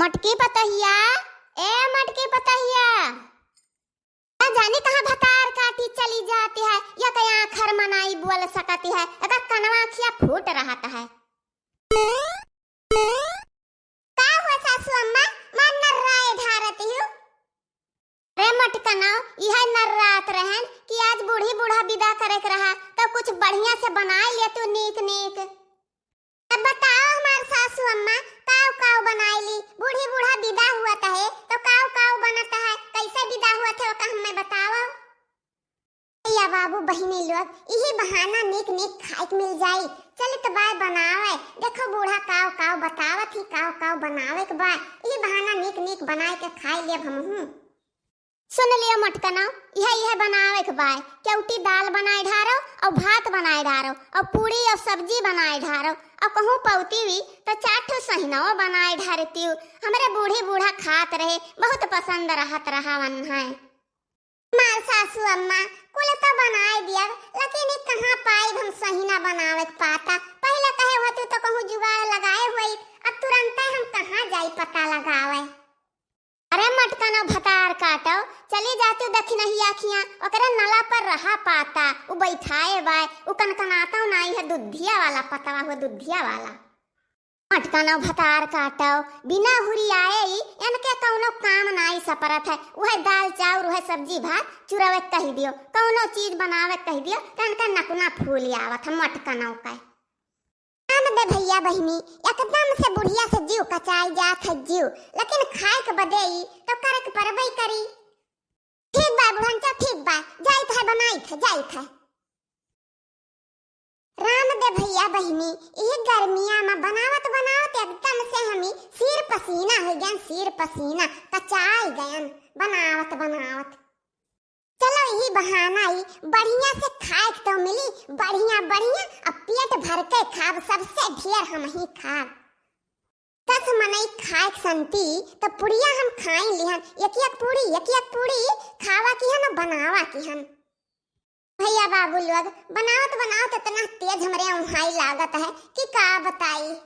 मटकी पतहिया, ए मटकी पतहिया, न जाने कहाँ भतार काटी चली जाती है या कहीं आखर मनाई बोल सकती है। अगर कनवा खिया फूट रहा है। का हुआ सासू अम्मा, मैं नर्राए ढारती हूँ। रे मटकना यह नर्रात रहन कि आज बूढ़ी बूढ़ा विदा करे रहा तो कुछ बढ़िया से बनाई ले तू नीक नीक। अब बताओ हमार सासू अम्मा, काव काव बनाई ली, बूढ़ी बूढ़ा विदा हुआ है तो काव काव बनता है, कैसे विदा हुआ थे वो हमें बताओ। या बाबू बहिनी लोग यही बहाना नीक नीक खाए मिल जाई। चल तो बाय बनावे, देखो बूढ़ा काव काव बतावत ही काव काव बनावे के बाद यही बहाना नीक नीक बनाए के खाई ले हमहू। सुन लियो मटकना, यह बनावे के बाद केवटी दाल बनाए ढारो और भात बनाए ढारो और पूरी और सब्जी बनाए ढारो और कहूँ पौती हुई तो चाटो सहिनाओ बनाए ढारती हूँ। हमारे बूढ़ी बूढ़ा खात रहे, बहुत पसंद रहत रहा वन है। मार सासू अम्मा कुल तो बनाए दिया, लेकिन कहाँ पाई हम सहीना बनावे पाता। पहले कहे होते तो कहूँ जुगाड़ लगाए हुई, अब तुरंत हम कहाँ जाई पता लगावे। अरे मटकना भतार काटो, चली जाती दखिनही आखियां ओकरे नला पर रहा पाता, उ बैठाए बाय उ कनकनाता नहीं है दुधिया वाला पतवा हुआ दुधिया वाला। मटकना भतार काटो बिना हुरी आए ही इनके कौनो काम नहीं सपरत है। वह दाल चाउर वह सब्जी भात चुरावे कह दियो, कौनो चीज बनावे कह दियो तो इनका नकुना फूल आवत है मटकना का। दे भैया बहिनी एकदम से बुढ़िया से जीव कचाई जात है जीव, लेकिन खाए के बदे तो करे के परबई करी। ठीक बा बुढ़नचा, ठीक बा, जाई था बनाई था जाई था। राम दे भैया बहिनी ये गर्मिया में बनावत बनावत एकदम से हमी सिर पसीना हो गया, सिर पसीना कचाई गयन बनावत बनावत। चलो यही बहाना ही बढ़िया से खाए तो मिली, बढ़िया बढ़िया अब पेट भर के खाब, सबसे ढेर हम ही खाब। 10 मनई खाए संती तो पुड़िया हम खाई लिहन, एक एक पूरी खावा की हन बनावा की हन। भैया बाबू लोग बनावत बनावत इतना तेज हमरे उहाई लागत है कि का बताई।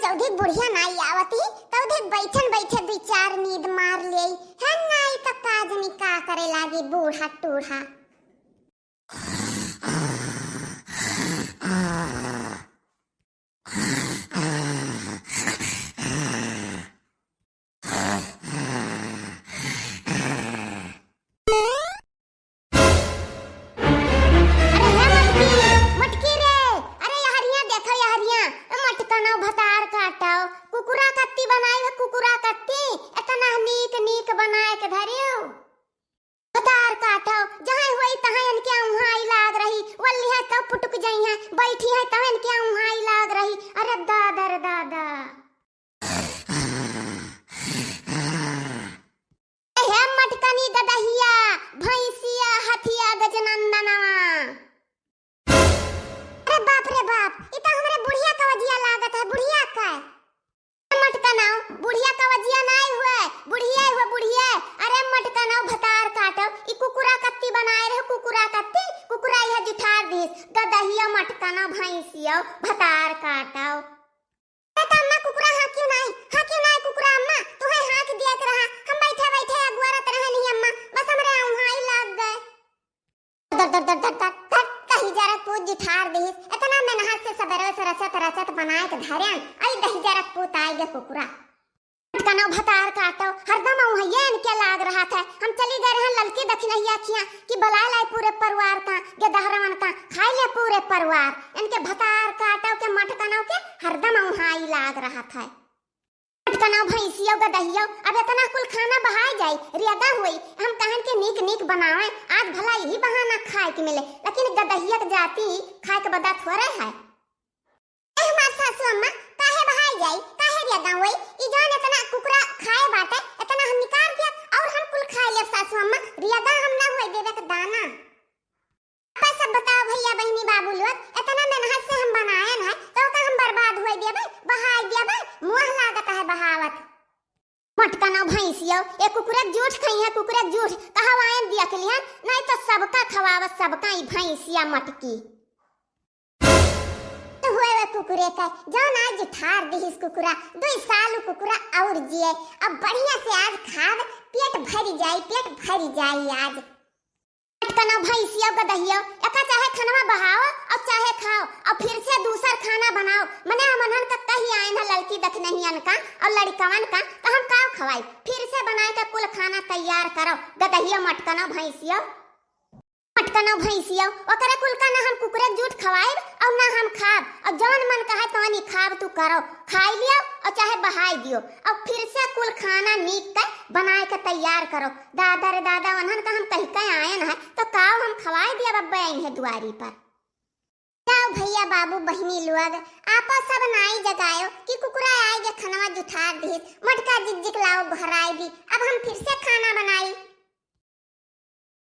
जौधी बुढ़िया नाई आवती तौधी बैठन बैठे 2-4 नींद मार ले है नाई तो काजनी का करे लागी बूढ़ा टूढ़ा। बैठी है तवन क्या उहाई लाग रही। अरे दादा रे दादा, हे मटकनी गदहिया भैंसिया हथिया गजनंदनवा। अरे बाप रे बाप, ई तो हमरे बुढ़िया का वजिया लागत है। बुढ़िया का मटकना, बुढ़िया का वजिया नहीं हुए, बुढ़िया हुए बुढ़िया। अरे मटकना भतार काटो, ई कुकुरा कत्ती बनाए रहे, कुकुरा कत्ती कुकुरा यह जुठार दिस गदहिया मटकना भैंसिया भतार काटो। तो अम्मा कुकुरा हाँ क्यों नहीं कुकुरा अम्मा तुम्हें हाथ दिया के रहा, हम बैठे बैठे अगुआरत रहे नहीं अम्मा, बस हमरे उहाई लग गए। दर दर दर दर दर कहीं जरा पूत जुठार दिस, इतना मेहनत से सबेरे से रचत बनाए के धरन आई दही जरा पूत आई गे कुकुरा। मटकना भतार काटो हरदम उहैया इनके लाग रहा था। हम चली गए रहे ललकी दखिनहिया खिया कि बुला लाए पूरे परिवार का गेदहरवन का खाई ले पूरे परिवार। इनके भतार काटो के मटकनों के हरदम उहाई लाग रहा था। मटकना भैंसियों गदहियों अब इतना कुल खाना बहाई जाई रियादा हुई, हम कहन के नीक नीक बनावे आज भला यही बहाना खाए के मिले, लेकिन गदहिया के जाती खाए के बदा थोड़े है। हमार सासू अम्मा काहे बहाई जाई, काहे रियादा हुई, ई जान इतना कुकुरा खाए बाटे इतना हम निकाल दिया और हम कुल खाए ले। सासू अम्मा रियादा हम ना होई देवे के दाना। आप सब बताओ भैया बहनी बाबू लोग, इतना मेहनत से हम बनाए हैं तो का हम बर्बाद होई देबे, बहाई देबे, मुंह लागत है बहावत। मटकना भैंसियो ए कुकुरा जूठ खई है, कुकुरा जूठ कहवाएं दिया के लिए नहीं तो सबका खवावत सबका ई भैंसिया मटकी। हुए कुकुरे का जौन आज ठार दिहिस कुकुरा 2 साल कुकुरा और जिए। अब बढ़िया से आज खाव पेट भरी जाई आज। कना भैंसिया गदहिया एका चाहे खनवा बहाओ और चाहे खाओ और फिर से दूसर खाना बनाओ। मने हमन का कही आए ना लड़की दख नहीं अनका और लड़कवन का तो हम का खवाई फिर से बनाए के कुल खाना तैयार करो। गदहिया मटकना भैंसिया ओकरे कुल का ना हम कुकुरे जूठ खवाई और ना हम खाब और जौन मन कहे तोनी खाब तू करो खाई लियो और चाहे बहाई दियो और फिर से कुल खाना नीक के बनाए के तैयार करो। दादा रे दादा वनहन का हम कहीं कहीं आयन है तो काव हम खवाई दिया बब्बे इन्हें दुआरी पर। जाओ भैया बाबू बहनी लोग आपस सब नाई जगायो कि कुकुरा आए जे खनवा जुठार दी मटका जिक लाओ भराई दी। अब हम फिर से खाना बनाई।